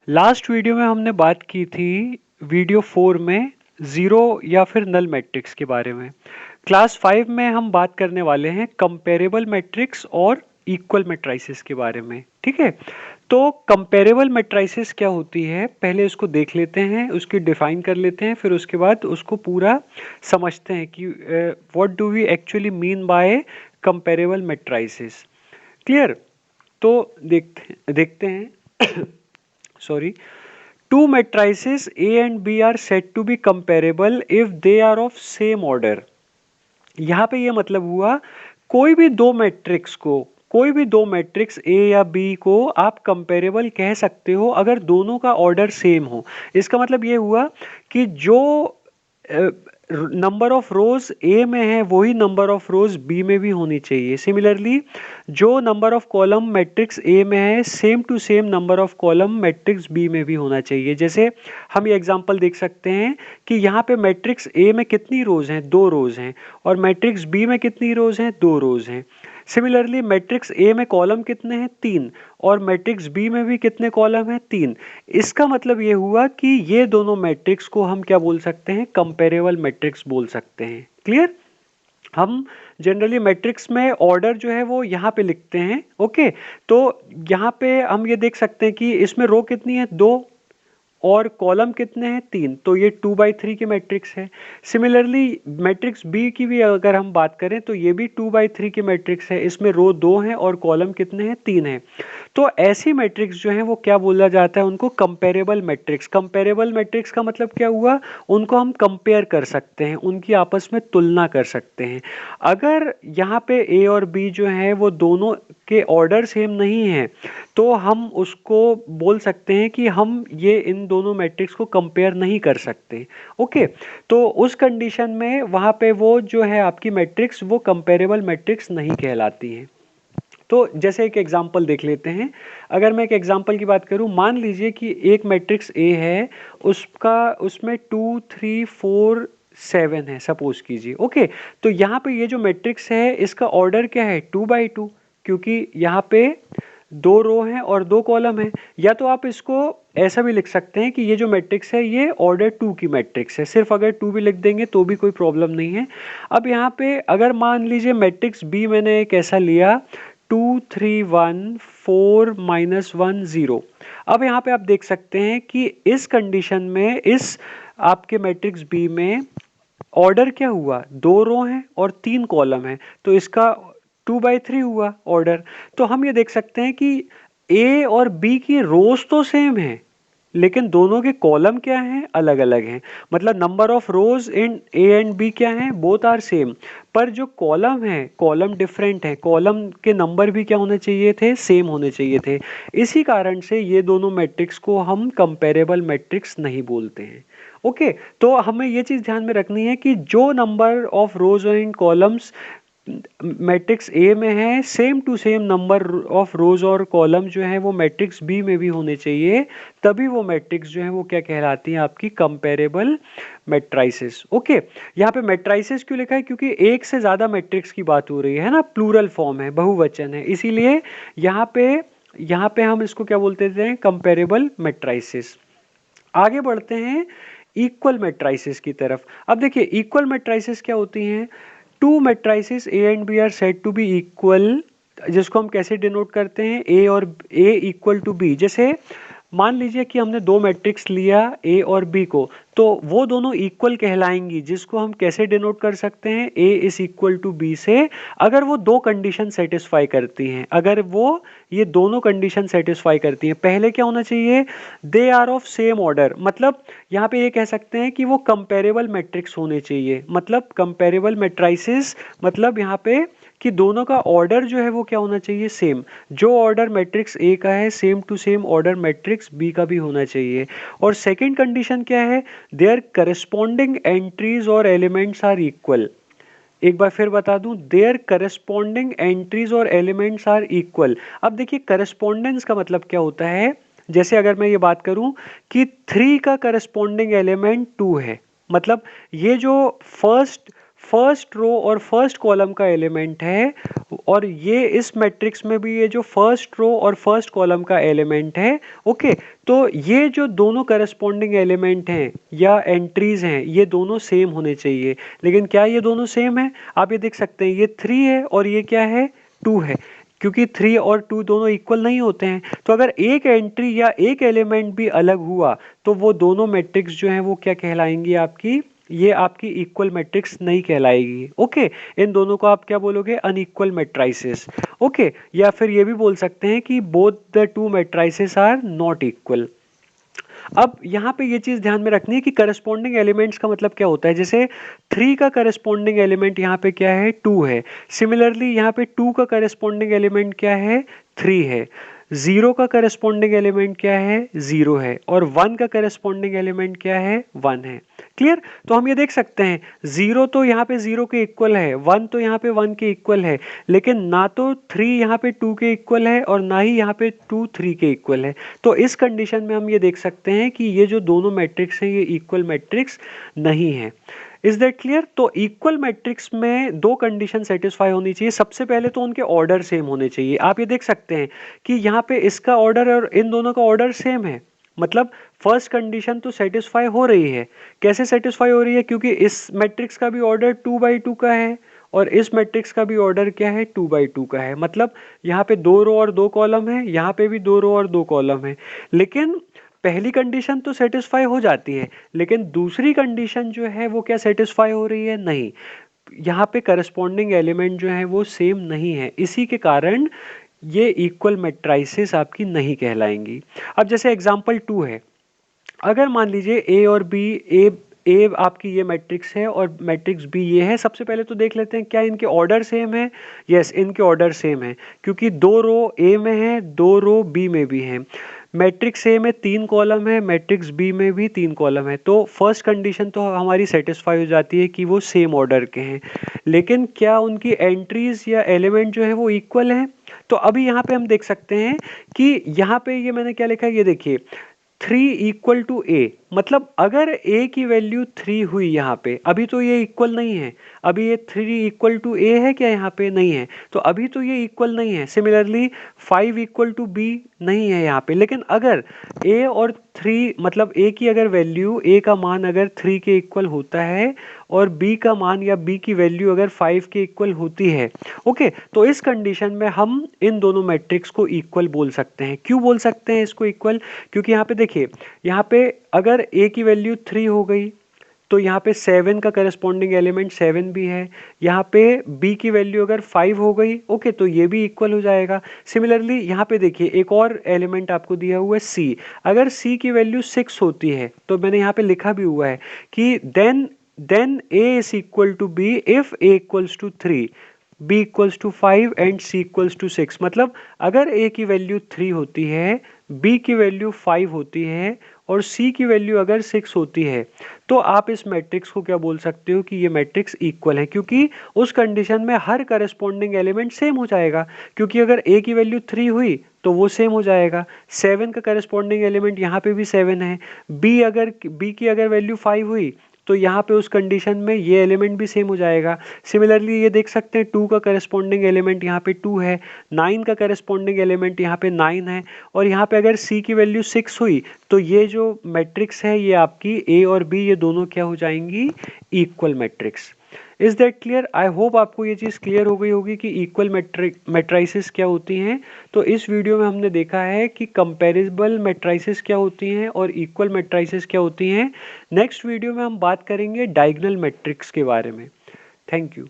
Last video में हमने बात की थी वीडियो 4 में जीरो या फिर नल मैट्रिक्स के बारे में। क्लास 5 में हम बात करने वाले हैं कंपेरेबल मैट्रिक्स और इक्वल मैट्रिसेस के बारे में। ठीक है, तो कंपेरेबल मैट्रिसेस क्या होती है पहले उसको देख लेते हैं, उसकी डिफाइन कर लेते हैं, फिर उसके बाद उसको पूरा समझते हैं कि what do we actually mean by comparable matrices. Clear? तो देखते हैं sorry. Two matrices A and B are said to be comparable if they are of same order. यहाँ पे ये मतलब हुआ कोई भी दो मैट्रिक्स A या B को आप कंपेरेबल कह सकते हो अगर दोनों का ऑर्डर सेम हो। इसका मतलब ये हुआ कि जो नंबर ऑफ रोज ए में है वही नंबर ऑफ रोज बी में भी होनी चाहिए। सिमिलरली जो number of column matrix A में है same to same number of column matrix B में भी होना चाहिए। जैसे हम ये एग्जांपल देख सकते हैं कि यहाँ पे मैट्रिक्स ए में कितनी रोज हैं, 2 रोज हैं, और मैट्रिक्स बी में कितनी रोज हैं, 2 रोज हैं। सिमिलरली मैट्रिक्स ए में कॉलम कितने हैं, 3, और मैट्रिक्स बी में भी कितने कॉलम हैं, 3। इसका मतलब ये हुआ कि ये दोनों मैट्रिक्स को हम क्या बोल सकते हैं, कंपेरेबल मैट्रिक्स बोल सकते हैं। क्लियर? हम जनरली मैट्रिक्स में ऑर्डर जो है वो यहाँ पे लिखते हैं। ओके, तो यहाँ पे हम ये देख सकते हैं कि इसमें रो कितनी है, 2, और कॉलम कितने हैं, 3, तो ये 2/3 की मैट्रिक्स है। सिमिलरली मैट्रिक्स बी की भी अगर हम बात करें तो ये भी 2/3 की मैट्रिक्स है, इसमें रो 2 हैं और कॉलम कितने हैं, 3 हैं। तो ऐसी मैट्रिक्स जो है वो क्या बोला जाता है, उनको कंपेरेबल मैट्रिक्स। कंपेरेबल मैट्रिक्स का मतलब क्या हुआ, उनको हम कंपेयर कर सकते हैं, उनकी आपस में तुलना कर सकते हैं। अगर यहाँ पे ए और बी जो है वो दोनों के ऑर्डर सेम नहीं है तो हम उसको बोल सकते हैं कि हम ये इन दोनों मैट्रिक्स को कंपेयर नहीं कर सकते। ओके, तो उस कंडीशन में वहां पे वो जो है आपकी मैट्रिक्स वो कंपेरेबल मैट्रिक्स नहीं कहलाती है। तो जैसे एक एग्जांपल देख लेते हैं। अगर मैं एक एग्जांपल की बात करूं, मान लीजिए कि एक मैट्रिक्स ए है, उसमें 2 3 4 7 है, सपोज कीजिए। ओके, तो यहाँ पे ये जो मैट्रिक्स है इसका ऑर्डर क्या है, 2/2, क्योंकि यहाँ पे 2 रो हैं और 2 कॉलम हैं। या तो आप इसको ऐसा भी लिख सकते हैं कि ये जो मैट्रिक्स है ये ऑर्डर 2 की मैट्रिक्स है, सिर्फ अगर 2 भी लिख देंगे तो भी कोई प्रॉब्लम नहीं है। अब यहाँ पे अगर मान लीजिए मैट्रिक्स बी मैंने एक ऐसा लिया, 2 3 1 4 -1 0। अब यहाँ पे आप देख सकते हैं कि इस कंडीशन में इस आपके मैट्रिक्स बी में ऑर्डर क्या हुआ, 2 रो हैं और 3 कॉलम है, तो इसका 2/3 हुआ ऑर्डर। तो हम ये देख सकते हैं कि ए और बी की रोज तो सेम है लेकिन दोनों के कॉलम क्या हैं, अलग अलग हैं। मतलब number of rows in A and B क्या हैं, बोथ आर सेम, पर जो कॉलम है कॉलम डिफरेंट है, कॉलम के नंबर भी क्या होने चाहिए थे, सेम होने चाहिए थे। इसी कारण से ये दोनों मैट्रिक्स को हम कंपेरेबल मैट्रिक्स नहीं बोलते हैं। ओके, तो हमें ये चीज ध्यान में रखनी है कि जो number of rows and columns matrix A में है same to same number of rows और कॉलम जो है वो मैट्रिक्स बी में भी होने चाहिए, तभी वो मैट्रिक्स जो है वो क्या कहलाती है, आपकी कंपेरेबल मैट्रिसेस। ओके, यहाँ पे मैट्रिसेस क्यों लिखा है, क्योंकि एक से ज्यादा मैट्रिक्स की बात हो रही है ना, प्लूरल फॉर्म है, बहुवचन है, इसीलिए यहाँ पे हम इसको क्या बोलते हैं, कंपेरेबल मैट्रिसेस। आगे बढ़ते हैं इक्वल मैट्रिसेस की तरफ। अब देखिए इक्वल मैट्रिसेस क्या होती हैं, two matrices A and B are said to be equal, जिसको हम कैसे डिनोट करते हैं, ए और ए इक्वल टू बी। जैसे मान लीजिए कि हमने दो मैट्रिक्स लिया ए और बी को, तो वो दोनों इक्वल कहलाएंगी, जिसको हम कैसे डिनोट कर सकते हैं, ए इज इक्वल टू बी से, अगर वो दो कंडीशन सेटिस्फाई करती हैं। अगर वो ये दोनों कंडीशन सेटिस्फाई करती हैं, पहले क्या होना चाहिए, they are of same order, मतलब यहाँ पे ये कह सकते हैं कि वो कंपेरेबल मैट्रिक्स होने चाहिए। मतलब कंपेरेबल मैट्रिसेस मतलब यहाँ पे कि दोनों का ऑर्डर जो है वो क्या होना चाहिए, सेम। जो ऑर्डर मैट्रिक्स ए का है same to same order matrix B का भी होना चाहिए। और सेकंड कंडीशन क्या है, देयर करस्पॉन्डिंग एंट्रीज और एलिमेंट्स आर इक्वल। एक बार फिर बता दूं, देयर करस्पॉन्डिंग एंट्रीज और एलिमेंट्स आर इक्वल। अब देखिए करस्पॉन्डेंस का मतलब क्या होता है, जैसे अगर मैं ये बात करूं कि 3 का करस्पॉन्डिंग एलिमेंट 2 है, मतलब ये जो फर्स्ट फर्स्ट रो और फर्स्ट कॉलम का एलिमेंट है, और ये इस मैट्रिक्स में भी ये जो फर्स्ट रो और फर्स्ट कॉलम का एलिमेंट है। ओके, तो ये जो दोनों करस्पॉन्डिंग एलिमेंट हैं या एंट्रीज हैं, ये दोनों सेम होने चाहिए। लेकिन क्या ये दोनों सेम है? आप ये देख सकते हैं, ये 3 है और ये क्या है, 2 है, क्योंकि 3 और 2 दोनों इक्वल नहीं होते हैं। तो अगर एक एंट्री या एक एलिमेंट भी अलग हुआ तो वो दोनों मैट्रिक्स जो हैं वो क्या कहलाएंगी आपकी, ये आपकी इक्वल मैट्रिक्स नहीं कहलाएगी। ओके, इन दोनों को आप क्या बोलोगे, अनइक्वल मैट्राइसेस। ओके, या फिर ये भी बोल सकते हैं कि both the two matrices are not equal. अब यहाँ पे ये चीज ध्यान में रखनी है कि करस्पॉन्डिंग एलिमेंट्स का मतलब क्या होता है। जैसे 3 का करस्पॉन्डिंग एलिमेंट यहाँ पे क्या है, 2 है। सिमिलरली यहाँ पे 2 का करस्पॉन्डिंग एलिमेंट क्या है, 3 है। 0 का करस्पॉन्डिंग एलिमेंट क्या है, 0 है। और 1 का करस्पॉन्डिंग एलिमेंट क्या है, 1 है। क्लियर? तो हम ये देख सकते हैं 0 तो यहाँ पे 0 के इक्वल है, 1 तो यहाँ पे 1 के इक्वल है, लेकिन ना तो 3 यहाँ पे 2 के इक्वल है और ना ही यहाँ पे 2 3 के इक्वल है। तो इस कंडीशन में हम ये देख सकते हैं कि ये जो दोनों मैट्रिक्स हैं ये इक्वल मैट्रिक्स नहीं है। Is that clear? तो इक्वल मैट्रिक्स में दो कंडीशन सेटिस्फाई होनी चाहिए। सबसे पहले तो उनके ऑर्डर सेम होने चाहिए। आप ये देख सकते हैं कि यहाँ पे इसका ऑर्डर और इन दोनों का ऑर्डर सेम है, मतलब फर्स्ट कंडीशन तो सेटिस्फाई हो रही है। कैसे सेटिस्फाई हो रही है? क्योंकि इस मैट्रिक्स का भी ऑर्डर 2/2 का है और इस मैट्रिक्स का भी ऑर्डर क्या है, 2/2 का है। मतलब यहाँ पे 2 रो और 2 कॉलम है, यहाँ पे भी 2 रो और 2 कॉलम है। लेकिन पहली कंडीशन तो सेटिस्फाई हो जाती है, लेकिन दूसरी कंडीशन जो है वो क्या सेटिस्फाई हो रही है, नहीं। यहाँ पे करस्पॉन्डिंग एलिमेंट जो है वो सेम नहीं है, इसी के कारण ये इक्वल मैट्राइसेस आपकी नहीं कहलाएंगी। अब जैसे एग्जांपल 2 है, अगर मान लीजिए ए और बी, ए आपकी ये मैट्रिक्स है और मैट्रिक्स बी ये है। सबसे पहले तो देख लेते हैं क्या इनके ऑर्डर सेम है। यस, इनके ऑर्डर सेम है, क्योंकि 2 रो ए में है, 2 रो बी में भी है। मैट्रिक्स ए में 3 कॉलम है, मैट्रिक्स बी में भी 3 कॉलम है। तो फर्स्ट कंडीशन तो हमारी सेटिस्फाई हो जाती है कि वो सेम ऑर्डर के हैं। लेकिन क्या उनकी एंट्रीज या एलिमेंट जो है वो इक्वल है? तो अभी यहाँ पे हम देख सकते हैं कि यहाँ पे ये मैंने क्या लिखा है, ये देखिए 3 इक्वल टू ए। मतलब अगर a की वैल्यू 3 हुई यहाँ पे, अभी तो ये इक्वल नहीं है। अभी ये 3 इक्वल टू a है क्या, यहाँ पे नहीं है, तो अभी तो ये इक्वल नहीं है। सिमिलरली 5 इक्वल टू b नहीं है यहाँ पे। लेकिन अगर a और 3, मतलब a की अगर वैल्यू, a का मान अगर 3 के इक्वल होता है और b का मान या b की वैल्यू अगर 5 के इक्वल होती है, ओके, तो इस कंडीशन में हम इन दोनों मैट्रिक्स को इक्वल बोल सकते हैं। क्यों बोल सकते हैं इसको इक्वल? क्योंकि यहाँ पे देखिए, यहाँ पे अगर a की वैल्यू 3 हो गई तो यहाँ पे 7 का करस्पॉन्डिंग एलिमेंट 7 भी है। यहाँ पे b की वैल्यू अगर 5 हो गई, ओके, तो ये भी इक्वल हो जाएगा। सिमिलरली यहाँ पे देखिए एक और एलिमेंट आपको दिया हुआ है c। अगर c की वैल्यू 6 होती है तो मैंने यहाँ पे लिखा भी हुआ है कि then a is equal to b if a equals to 3, b equals to 5 and c equals to 6। मतलब अगर a की वैल्यू 3 होती है, b की वैल्यू 5 होती है और c की वैल्यू अगर 6 होती है, तो आप इस मैट्रिक्स को क्या बोल सकते हो कि ये मैट्रिक्स इक्वल है। क्योंकि उस कंडीशन में हर करस्पॉन्डिंग एलिमेंट सेम हो जाएगा। क्योंकि अगर a की वैल्यू 3 हुई तो वो सेम हो जाएगा। 7 का करस्पॉन्डिंग एलिमेंट यहाँ पे भी 7 है। b की अगर वैल्यू 5 हुई तो यहाँ पे उस कंडीशन में ये एलिमेंट भी सेम हो जाएगा। सिमिलरली ये देख सकते हैं 2 का करस्पॉन्डिंग एलिमेंट यहाँ पे 2 है, 9 का करस्पॉन्डिंग एलिमेंट यहाँ पे 9 है, और यहाँ पे अगर c की वैल्यू 6 हुई तो ये जो मैट्रिक्स है ये आपकी a और b ये दोनों क्या हो जाएंगी, equal matrix. Is that clear? I hope आपको ये चीज़ क्लियर हो गई होगी कि इक्वल मैट्राइसेस क्या होती हैं। तो इस वीडियो में हमने देखा है कि कंपैरेबल मैट्राइसेस क्या होती हैं और इक्वल मैट्राइसेस क्या होती हैं। नेक्स्ट वीडियो में हम बात करेंगे डायगोनल मैट्रिक्स के बारे में। Thank you.